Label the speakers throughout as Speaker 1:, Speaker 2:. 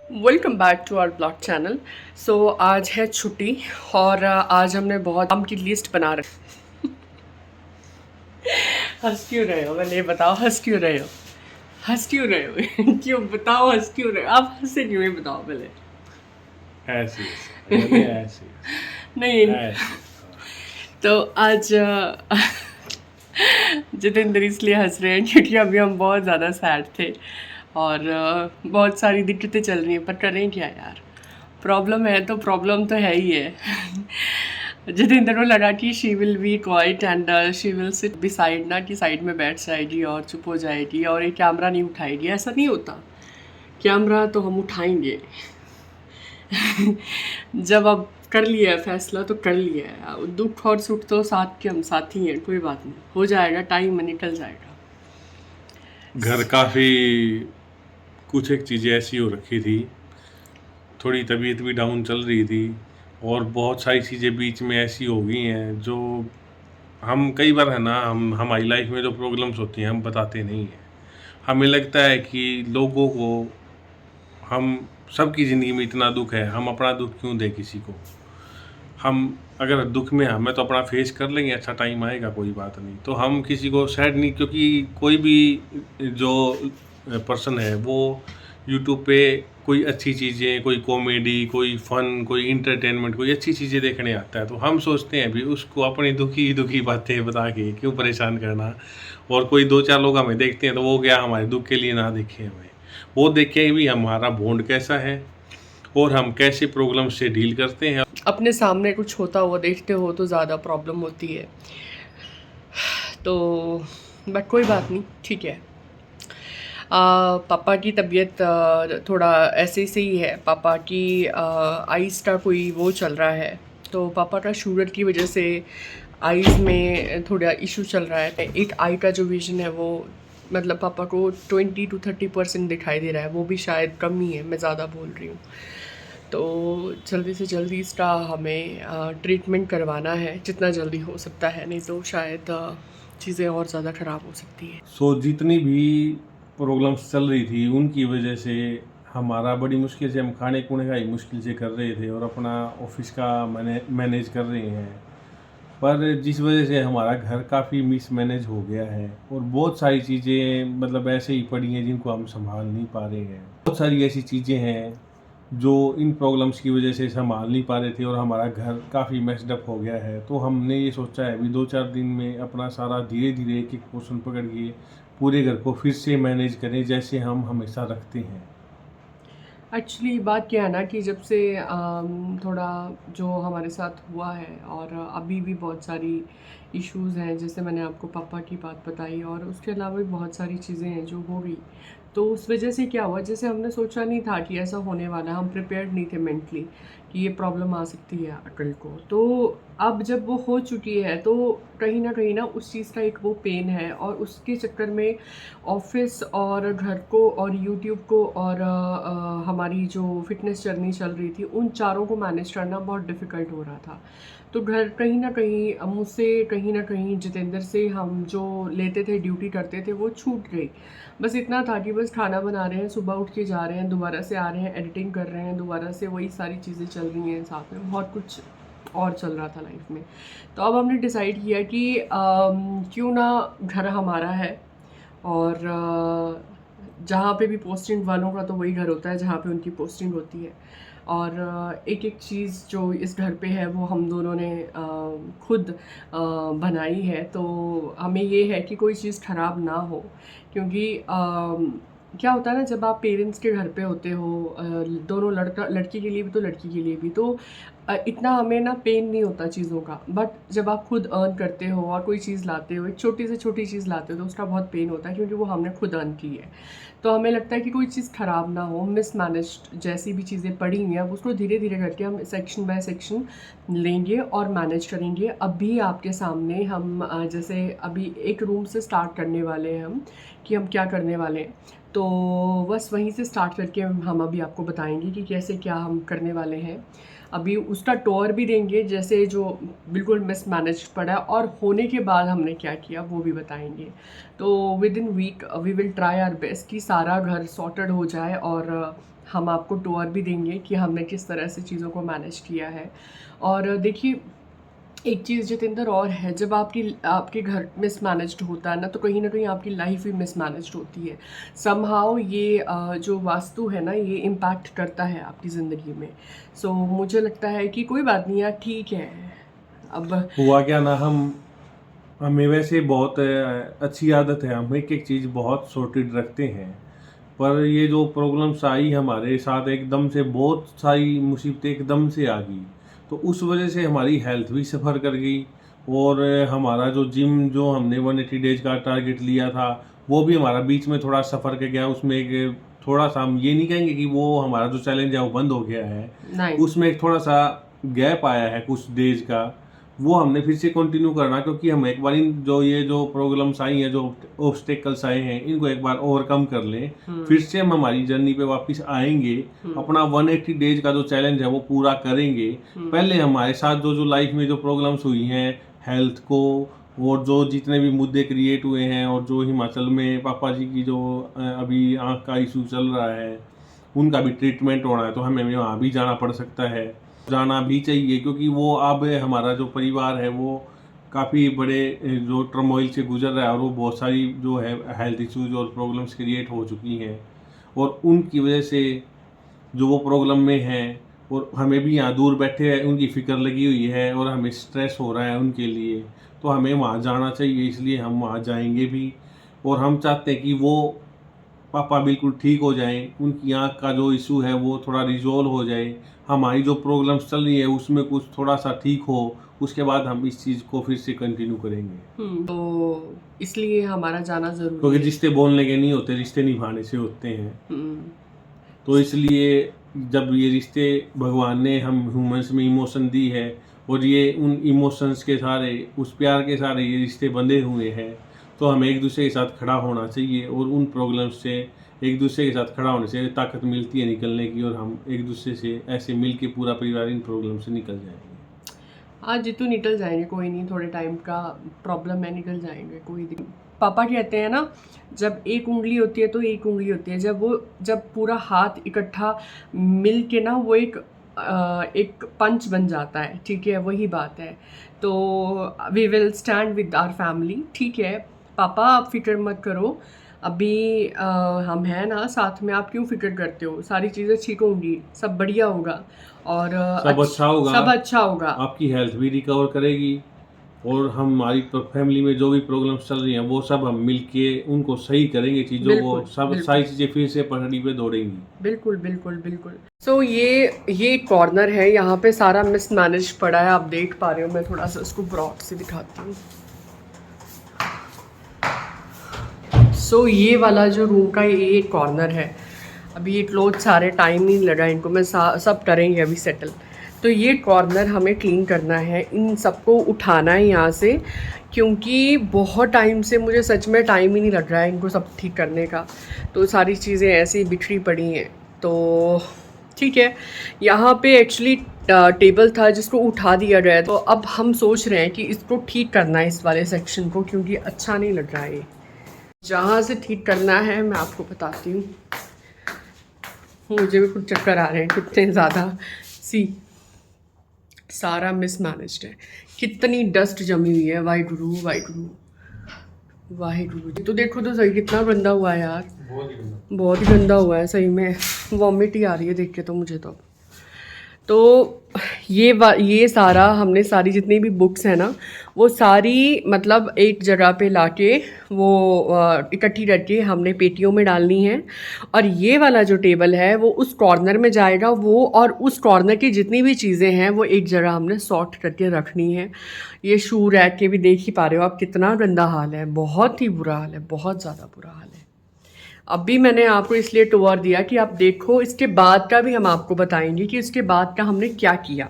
Speaker 1: Welcome back to our blog channel. So आज है छुट्टी और आज हमने बहुत काम की लिस्ट बना रखी। हंस क्यों रहे हो? मैंने ये बताओ, हंस क्यों रहे हो? हंस क्यों रहे हो? क्यों बताओ, हंस क्यों रहे हो? आप हंसे क्यों, ये बताओ पहले।
Speaker 2: ऐसे ही ऐसे मैंने ऐसे ही
Speaker 1: नहीं,
Speaker 2: ऐसे ही, हाँ।
Speaker 1: तो आज जितेंद्र इसलिए हंस रहे हैं क्योंकि अभी हम बहुत ज़्यादा सैड थे और बहुत सारी दिक्कतें चल रही हैं, पर करें क्या यार। प्रॉब्लम है तो प्रॉब्लम तो है ही है। जितेंद्र को लगा कि she will be quiet and she will sit beside, ना कि साइड में बैठ जाएगी और चुप हो जाएगी और ये कैमरा नहीं उठाएगी। ऐसा नहीं होता, कैमरा तो हम उठाएंगे। जब अब कर लिया है फैसला तो कर लिया है। दुख और सुख तो साथ के हम साथी हैं, कोई बात नहीं, हो जाएगा, टाइम में निकल जाएगा।
Speaker 2: घर काफ़ी कुछ एक चीज़ें ऐसी हो रखी थी, थोड़ी तबीयत भी डाउन चल रही थी और बहुत सारी चीज़ें बीच में ऐसी हो गई हैं जो हम कई बार है ना, हम हमारी लाइफ में जो प्रॉब्लम्स होती हैं हम बताते नहीं हैं। हमें लगता है कि लोगों को हम सबकी ज़िंदगी में इतना दुख है, हम अपना दुख क्यों दें किसी को। हम अगर दुख में हमें तो अपना फेस कर लेंगे, अच्छा टाइम आएगा, कोई बात नहीं। तो हम किसी को सैड नहीं, क्योंकि कोई भी जो पर्सन है वो यूट्यूब पे कोई अच्छी चीज़ें, कोई कॉमेडी, कोई फ़न, कोई इंटरटेनमेंट, कोई अच्छी चीज़ें देखने आता है। तो हम सोचते हैं भी उसको अपनी दुखी दुखी बातें बता के क्यों परेशान करना। और कोई 2-4 लोग हमें देखते हैं तो वो क्या हमारे दुख के लिए ना देखें हमें, वो देखें भी हमारा बॉन्ड कैसा है और हम कैसे प्रॉब्लम से डील करते हैं।
Speaker 1: अपने सामने कुछ होता हुआ देखते हो तो ज़्यादा प्रॉब्लम होती है। तो बट कोई बात नहीं, ठीक है। पापा की तबीयत थोड़ा ऐसे से ही है। पापा की आइज़ का कोई वो चल रहा है, तो पापा का शुगर की वजह से आइज़ में थोड़ा इशू चल रहा है। एक आई का जो विज़न है वो, मतलब पापा को 20 to 30% दिखाई दे रहा है, वो भी शायद कम ही है, मैं ज़्यादा बोल रही हूँ। तो जल्दी से जल्दी इसका हमें ट्रीटमेंट करवाना है, जितना जल्दी हो सकता है, नहीं तो शायद चीज़ें और ज़्यादा ख़राब हो सकती हैं।
Speaker 2: सो जितनी भी प्रॉब्लम्स चल रही थी उनकी वजह से हमारा बड़ी मुश्किल से हम खाने कूने का ही मुश्किल से कर रहे थे और अपना ऑफिस का मैनेज कर रहे हैं। पर जिस वजह से हमारा घर काफ़ी मिसमैनेज हो गया है और बहुत सारी चीज़ें मतलब ऐसे ही पड़ी हैं जिनको हम संभाल नहीं पा रहे हैं। बहुत सारी ऐसी चीज़ें हैं जो इन प्रॉब्लम्स की वजह से संभाल नहीं पा रहे थे और हमारा घर काफ़ी मेस्ड अप हो गया है। तो हमने ये सोचा है अभी 2-4 दिन में अपना सारा धीरे-धीरे एक-एक पोर्शन पकड़ के पूरे घर को फिर से मैनेज करें जैसे हम हमेशा रखते हैं।
Speaker 1: एक्चुअली बात क्या है ना कि जब से थोड़ा जो हमारे साथ हुआ है और अभी भी बहुत सारी इश्यूज़ हैं, जैसे मैंने आपको पापा की बात बताई और उसके अलावा भी बहुत सारी चीज़ें हैं जो हो गई। तो उस वजह से क्या हुआ, जैसे हमने सोचा नहीं था कि ऐसा होने वाला है, हम प्रिपेयर्ड नहीं थे मेंटली कि ये प्रॉब्लम आ सकती है अकल को। तो अब जब वो हो चुकी है तो कहीं ना उस चीज़ का एक वो पेन है, और उसके चक्कर में ऑफिस और घर को और यूट्यूब को और हमारी जो फिटनेस जर्नी चल रही थी, उन चारों को मैनेज करना बहुत डिफ़िकल्ट हो रहा था। तो घर कहीं न कहीं मुझसे, कहीं न कहीं जितेंद्र से हम जो लेते थे, ड्यूटी करते थे, वो छूट गई। बस इतना था कि बस खाना बना रहे हैं, सुबह उठ के जा रहे हैं, दोबारा से आ रहे हैं, एडिटिंग कर रहे हैं, दोबारा से वही सारी चीज़ें चल रही हैं, साथ में बहुत कुछ और चल रहा था लाइफ में। तो अब हमने डिसाइड किया कि क्यों ना घर हमारा है, और जहाँ पे भी पोस्टिंग वालों का तो वही घर होता है जहाँ पे उनकी पोस्टिंग होती है। और एक-एक चीज़ जो इस घर पे है वो हम दोनों ने खुद बनाई है। तो हमें ये है कि कोई चीज़ ख़राब ना हो, क्योंकि क्या होता है ना, जब आप पेरेंट्स के घर पे होते हो, दोनों लड़का लड़की के लिए भी तो लड़की के लिए भी, तो इतना हमें ना पेन नहीं होता चीज़ों का। बट जब आप खुद अर्न करते हो और कोई चीज़ लाते हो, एक छोटी से छोटी चीज़ लाते हो, तो उसका बहुत पेन होता है, क्योंकि वो हमने खुद अर्न की है। तो हमें लगता है कि कोई चीज़ ख़राब ना हो, मिसमैनेज्ड जैसी भी चीज़ें पड़ी हुई हैं, अब उसको धीरे-धीरे करके हम सेक्शन बाय सेक्शन लेंगे और मैनेज करेंगे। अभी आपके सामने हम जैसे अभी एक रूम से स्टार्ट करने वाले हैं हम, कि हम क्या करने वाले हैं। तो बस वहीं से स्टार्ट करके हम अभी आपको बताएंगे कि कैसे क्या हम करने वाले हैं। अभी उसका टूर भी देंगे जैसे जो बिल्कुल मिसमैनेज पड़ा है, और होने के बाद हमने क्या किया वो भी बताएंगे। तो within week we will try our best कि सारा घर सॉर्टेड हो जाए, और हम आपको टूर भी देंगे कि हमने किस तरह से चीज़ों को मैनेज किया है। और देखिए एक चीज़ जितेंद्र और है, जब आपके घर मिसमैनेज्ड होता है ना, तो कहीं ना कहीं आपकी लाइफ भी मिसमैनेज्ड होती है समहाउ। ये जो वास्तु है ना, ये इम्पैक्ट करता है आपकी ज़िंदगी में। सो मुझे लगता है कि कोई बात नहीं यार, ठीक है। अब
Speaker 2: हुआ क्या ना, हमें वैसे बहुत अच्छी आदत है, हम एक एक चीज़ बहुत सॉर्टेड रखते हैं। पर ये जो प्रॉब्लम्स आई हमारे साथ एकदम से, बहुत सारी मुसीबतें एकदम से आ गई, तो उस वजह से हमारी हेल्थ भी सफ़र कर गई। और हमारा जो जिम जो हमने 180 डेज का टारगेट लिया था, वो भी हमारा बीच में थोड़ा सफ़र कर गया। उसमें एक थोड़ा सा, हम ये नहीं कहेंगे कि वो हमारा जो चैलेंज है वो बंद हो गया है,
Speaker 1: नहीं,
Speaker 2: उसमें एक थोड़ा सा गैप आया है कुछ डेज का। वो हमने फिर से कंटिन्यू करना, क्योंकि हम एक बार जो ये जो प्रॉब्लम्स आई हैं, जो ऑब्स्टेकल्स आए हैं, इनको एक बार ओवरकम कर लें, फिर से हम हमारी जर्नी पे वापस आएंगे। अपना 180 डेज का जो चैलेंज है वो पूरा करेंगे। पहले हमारे साथ जो जो लाइफ में जो प्रॉब्लम्स हुई हैं हेल्थ को, और जो जितने भी मुद्दे क्रिएट हुए हैं, और जो हिमाचल में पापा जी की जो अभी आँख का इशू चल रहा है, उनका भी ट्रीटमेंट होना है, तो हमें वहाँ भी जाना पड़ सकता है, जाना भी चाहिए। क्योंकि वो अब हमारा जो परिवार है वो काफ़ी बड़े जो टर्मोइल से गुजर रहा है, और वो बहुत सारी जो है हेल्थ इश्यूज और प्रॉब्लम्स क्रिएट हो चुकी हैं, और उनकी वजह से जो वो प्रॉब्लम में हैं, और हमें भी यहाँ दूर बैठे हैं उनकी फ़िक्र लगी हुई है, और हमें स्ट्रेस हो रहा है उनके लिए, तो हमें वहाँ जाना चाहिए। इसलिए हम वहाँ जाएंगे भी, और हम चाहते हैं कि वो पापा बिल्कुल ठीक हो जाएं, उनकी आँख का जो इशू है वो थोड़ा रिजॉल्व हो जाए, हमारी जो प्रॉब्लम्स चल रही है उसमें कुछ थोड़ा सा ठीक हो, उसके बाद हम इस चीज़ को फिर से कंटिन्यू करेंगे।
Speaker 1: तो इसलिए हमारा जाना ज़रूरी
Speaker 2: क्योंकि
Speaker 1: है।
Speaker 2: रिश्ते बोलने के नहीं होते, रिश्ते निभाने से होते हैं।
Speaker 1: हम्म,
Speaker 2: तो इसलिए जब ये रिश्ते भगवान ने हम ह्यूमंस में इमोशन दी है, और ये उन इमोशंस के सारे, उस प्यार के सारे ये रिश्ते बंधे हुए हैं, तो हमें एक दूसरे के साथ खड़ा होना चाहिए। और उन प्रॉब्लम्स से एक दूसरे के साथ खड़ा होने से ताकत मिलती है निकलने की, और हम एक दूसरे से ऐसे मिल के पूरा परिवार इन प्रॉब्लम से निकल जाएंगे।
Speaker 1: हाँ जितू निकल जाएंगे, कोई नहीं, थोड़े टाइम का प्रॉब्लम है, निकल जाएंगे, कोई दिक्कत। पापा कहते हैं ना, जब एक उंगली होती है तो एक उंगली होती है, जब पूरा हाथ इकट्ठा मिल के ना वो एक पंच बन जाता है, ठीक है, वही बात है। तो we will stand with our family, ठीक है। पापा आप फिक्र मत करो, अभी हम हैं ना साथ में, आप क्यों फिक्र करते हो, सारी चीज़ें ठीक होंगी, सब बढ़िया होगा, और
Speaker 2: सब अच्छा होगा,
Speaker 1: सब अच्छा होगा।
Speaker 2: आपकी हेल्थ भी रिकवर करेगी, और हमारी फैमिली में जो भी प्रॉब्लम्स चल रही हैं वो सब हम मिलके उनको सही करेंगे चीज़ों को,
Speaker 1: बिल्कुल
Speaker 2: सब
Speaker 1: बिल्कुल
Speaker 2: सारी चीज़ें फिर से पटरी पे दौड़ेंगी।
Speaker 1: बिल्कुल बिल्कुल बिल्कुल। सो ये कॉर्नर है, यहाँ पे सारा मिसमैनेज पड़ा है, आप देख पा रहे हो। मैं थोड़ा सा उसको ब्रॉड से दिखाती हूँ। सो ये वाला जो रूम का ये कॉर्नर है, अभी ये क्लोथ सारे टाइम नहीं लगा इनको, मैं सब करेंगे अभी सेटल। तो ये कॉर्नर हमें क्लीन करना है, इन सबको उठाना है यहाँ से, क्योंकि बहुत टाइम से मुझे सच में टाइम ही नहीं लग रहा है इनको सब ठीक करने का। तो सारी चीज़ें ऐसी बिखरी पड़ी हैं, तो ठीक है। यहाँ पे एक्चुअली टेबल था जिसको उठा दिया गया, तो अब हम सोच रहे हैं कि इसको ठीक करना है, इस वाले सेक्शन को, क्योंकि अच्छा नहीं लग रहा है ये। जहाँ से ठीक करना है मैं आपको बताती हूँ। मुझे भी कुछ चक्कर आ रहे हैं कितने ज़्यादा, सारा मिसमैनेज्ड है, कितनी डस्ट जमी हुई है, वाहिगुरु वाहिगुरु वाहिगुरु। तो देखो तो सही कितना गंदा हुआ है यार, बहुत ही गंदा हुआ है सही में, वॉमिट ही आ रही है देख के तो मुझे। तो ये सारा हमने, सारी जितनी भी बुक्स हैं ना, वो सारी मतलब एक जगह पे लाके वो इकट्ठी करके हमने पेटियों में डालनी है। और ये वाला जो टेबल है वो उस कॉर्नर में जाएगा वो, और उस कॉर्नर की जितनी भी चीज़ें हैं वो एक जगह हमने सॉर्ट करके रखनी है। ये शू रैक के भी देख ही पा रहे हो आप, कितना गंदा हाल है, बहुत ही बुरा हाल है, बहुत ज़्यादा बुरा हाल है। अभी मैंने आपको इसलिए टूर दिया कि आप देखो, इसके बाद का भी हम आपको बताएंगे कि इसके बाद का हमने क्या किया।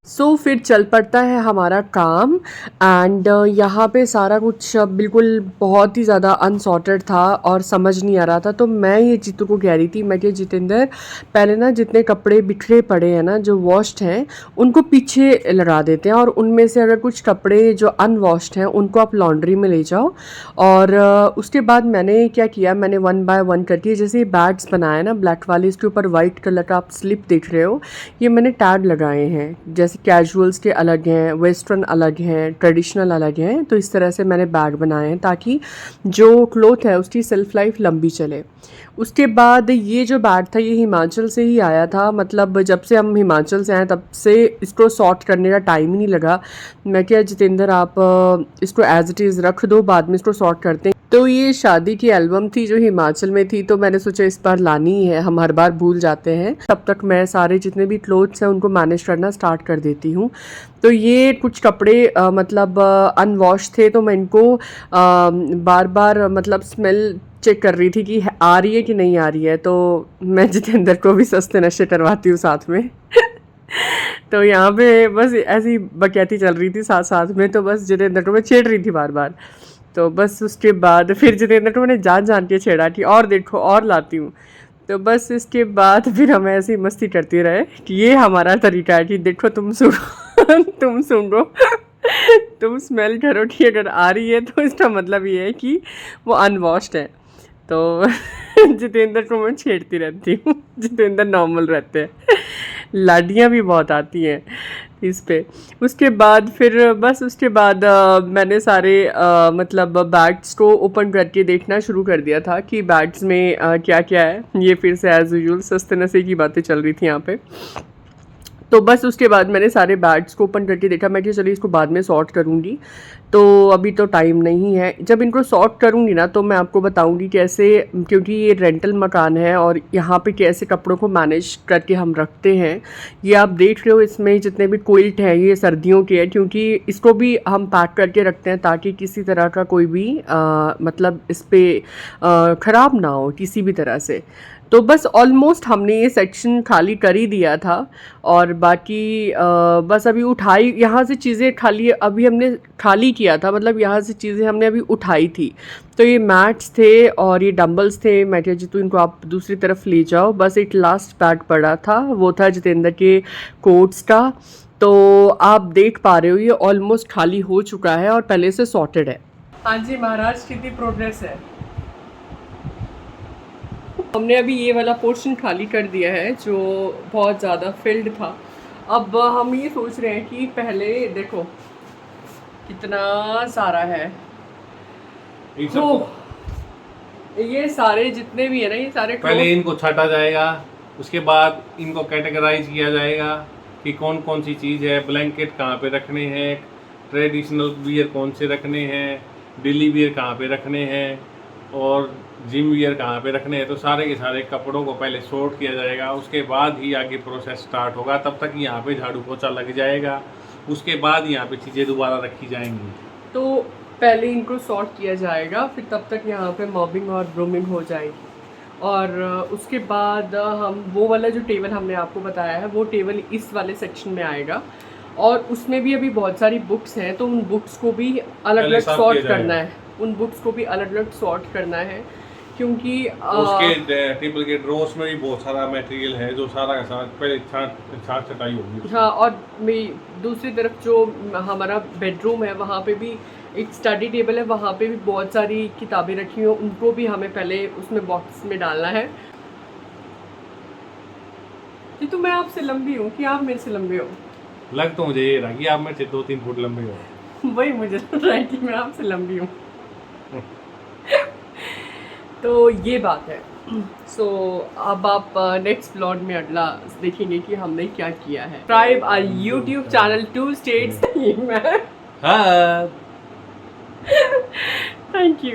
Speaker 1: सो फिर चल पड़ता है हमारा काम एंड यहाँ पे सारा कुछ बिल्कुल बहुत ही ज़्यादा अनसॉर्टेड था और समझ नहीं आ रहा था। तो मैं ये जीतू को कह रही थी, मैं कि जितेंद्र पहले ना जितने कपड़े बिखरे पड़े हैं ना जो वॉश्ड हैं उनको पीछे लगा देते हैं, और उनमें से अगर कुछ कपड़े जो अनवॉश्ड हैं उनको आप लॉन्ड्री में ले जाओ। और उसके बाद मैंने क्या किया, मैंने 1 बाय 1 करके जैसे बैग्स बनाए ना ब्लैक वाले, इसके ऊपर वाइट कलर का आप स्लिप देख रहे हो, ये मैंने टैग लगाए हैं। जैसे कैजुअल्स के अलग हैं, वेस्टर्न अलग हैं, ट्रेडिशनल अलग हैं। तो इस तरह से मैंने बैग बनाए हैं ताकि जो क्लोथ है उसकी सेल्फ लाइफ लंबी चले। उसके बाद ये जो बैग था ये हिमाचल से ही आया था, मतलब जब से हम हिमाचल से आए तब से इसको सॉर्ट करने का टाइम ही नहीं लगा। मैं क्या जितेंद्र आप इसको एज इट इज़ रख दो, बाद में इसको सॉर्ट करते हैं। तो ये शादी की एल्बम थी जो हिमाचल में थी, तो मैंने सोचा इस बार लानी ही है, हम हर बार भूल जाते हैं। तब तक मैं सारे जितने भी क्लोथ्स हैं उनको मैनेज करना स्टार्ट कर देती हूँ। तो ये कुछ कपड़े मतलब अनवॉश थे, तो मैं इनको बार बार मतलब स्मेल चेक कर रही थी कि आ रही है कि नहीं आ रही है। तो मैं जितेंद्र को भी सस्ते नशे करवाती हूँ साथ में तो यहाँ पे बस ऐसी बकैती चल रही थी साथ साथ में, तो बस जितेंद्र को मैं छेड़ रही थी बार बार। तो बस उसके बाद फिर जितेंद्र को मैंने जान जान के छेड़ा कि और देखो और लाती हूँ। तो बस इसके बाद फिर हम ऐसी मस्ती करते रहे कि ये हमारा तरीका है कि देखो तुम सुनो तुम सुनो तुम स्मेल करो कि अगर आ रही है तो इसका मतलब ये है कि वो अनवॉश्ड है। तो जितेंद्र को मैं छेड़ती रहती हूँ, जितेंद्र नॉर्मल रहते हैं, लाडियाँ भी बहुत आती हैं इस पे। उसके बाद फिर बस उसके बाद मैंने सारे मतलब बैग्स को ओपन करके देखना शुरू कर दिया था कि बैग्स में क्या क्या है। ये फिर से एज यूजुअल सस्ते नशे की बातें चल रही थी यहाँ पे। तो बस उसके बाद मैंने सारे बैग्स को ओपन करके देखा, मैं कि चलिए इसको बाद में सॉर्ट करूँगी, तो अभी तो टाइम नहीं है। जब इनको सॉर्ट करूँगी ना तो मैं आपको बताऊँगी कैसे, क्योंकि ये रेंटल मकान है और यहाँ पे कैसे कपड़ों को मैनेज करके हम रखते हैं। ये आप देख रहे हो इसमें जितने भी क्विल्ट हैं ये सर्दियों के हैं, क्योंकि इसको भी हम पैक करके रखते हैं ताकि किसी तरह का कोई भी मतलब इस पर ख़राब ना हो किसी भी तरह से। तो बस ऑलमोस्ट हमने ये सेक्शन खाली कर ही दिया था, और बाकी बस अभी उठाई यहाँ से चीज़ें खाली अभी हमने खाली किया था, मतलब यहाँ से चीज़ें हमने अभी उठाई थी। तो ये मैट्स थे और ये डंबल्स थे, मैं कह तो इनको आप दूसरी तरफ ले जाओ। बस एक लास्ट बैग पड़ा था, वो था जितेंद्र के कोट्स का। तो आप देख पा रहे हो ये ऑलमोस्ट खाली हो चुका है और पहले से सॉर्टेड है। हाँ जी महाराज, कितनी प्रोग्रेस है। हमने अभी ये वाला पोर्शन खाली कर दिया है जो बहुत ज़्यादा फिल्ड था। अब हम ये सोच रहे हैं कि पहले देखो कितना सारा है, तो ये सारे जितने भी है ना ये सारे
Speaker 2: पहले इनको छाटा जाएगा, उसके बाद इनको कैटेगराइज किया जाएगा कि कौन कौन सी चीज़ है, ब्लैंकेट कहाँ पे रखने हैं, ट्रेडिशनल वियर कौन से रखने हैं, डेली वियर कहाँ पे रखने हैं और जिम वियर कहाँ पे रखने हैं। तो सारे के सारे कपड़ों को पहले सॉर्ट किया जाएगा, उसके बाद ही आगे प्रोसेस स्टार्ट होगा। तब तक यहाँ पे झाड़ू पोछा लग जाएगा, उसके बाद यहाँ पे चीज़ें दोबारा रखी जाएंगी।
Speaker 1: तो पहले इनको सॉर्ट किया जाएगा, फिर तब तक यहाँ पे मॉबिंग और ग्रूमिंग हो जाएगी। और उसके बाद हम वो वाला जो टेबल हमने आपको बताया है वो टेबल इस वाले सेक्शन में आएगा, और उसमें भी अभी बहुत सारी बुक्स हैं तो उन बुक्स को भी अलग अलग सॉर्ट करना है, उन बुक्स को भी अलग अलग सॉर्ट करना है, क्योंकि
Speaker 2: उसके टेबल के ड्रॉर्स में भी बहुत सारा मटेरियल है जो सारा का सारा पहले छाट छटाई होगी।
Speaker 1: हाँ, और दूसरी तरफ जो हमारा बेडरूम है वहाँ पे भी एक स्टडी टेबल है, वहाँ पे भी बहुत सारी किताबें रखी हुई हैं, उनको भी हमें पहले उसमें बॉक्स में डालना है। जी, तो मैं आपसे लंबी हूँ कि आप मेरे से लंबे हो?
Speaker 2: लग तो मुझे ये रहा कि आप मेरे से 2-3 फुट लंबे हो।
Speaker 1: वही मुझे लग रहा है कि मैं आपसे लंबी हूँ तो ये बात है। सो अब आप नेक्स्ट ब्लॉग में अगला देखेंगे कि हमने क्या किया है। Subscribe our YouTube channel 2 states. हाँ, थैंक यू।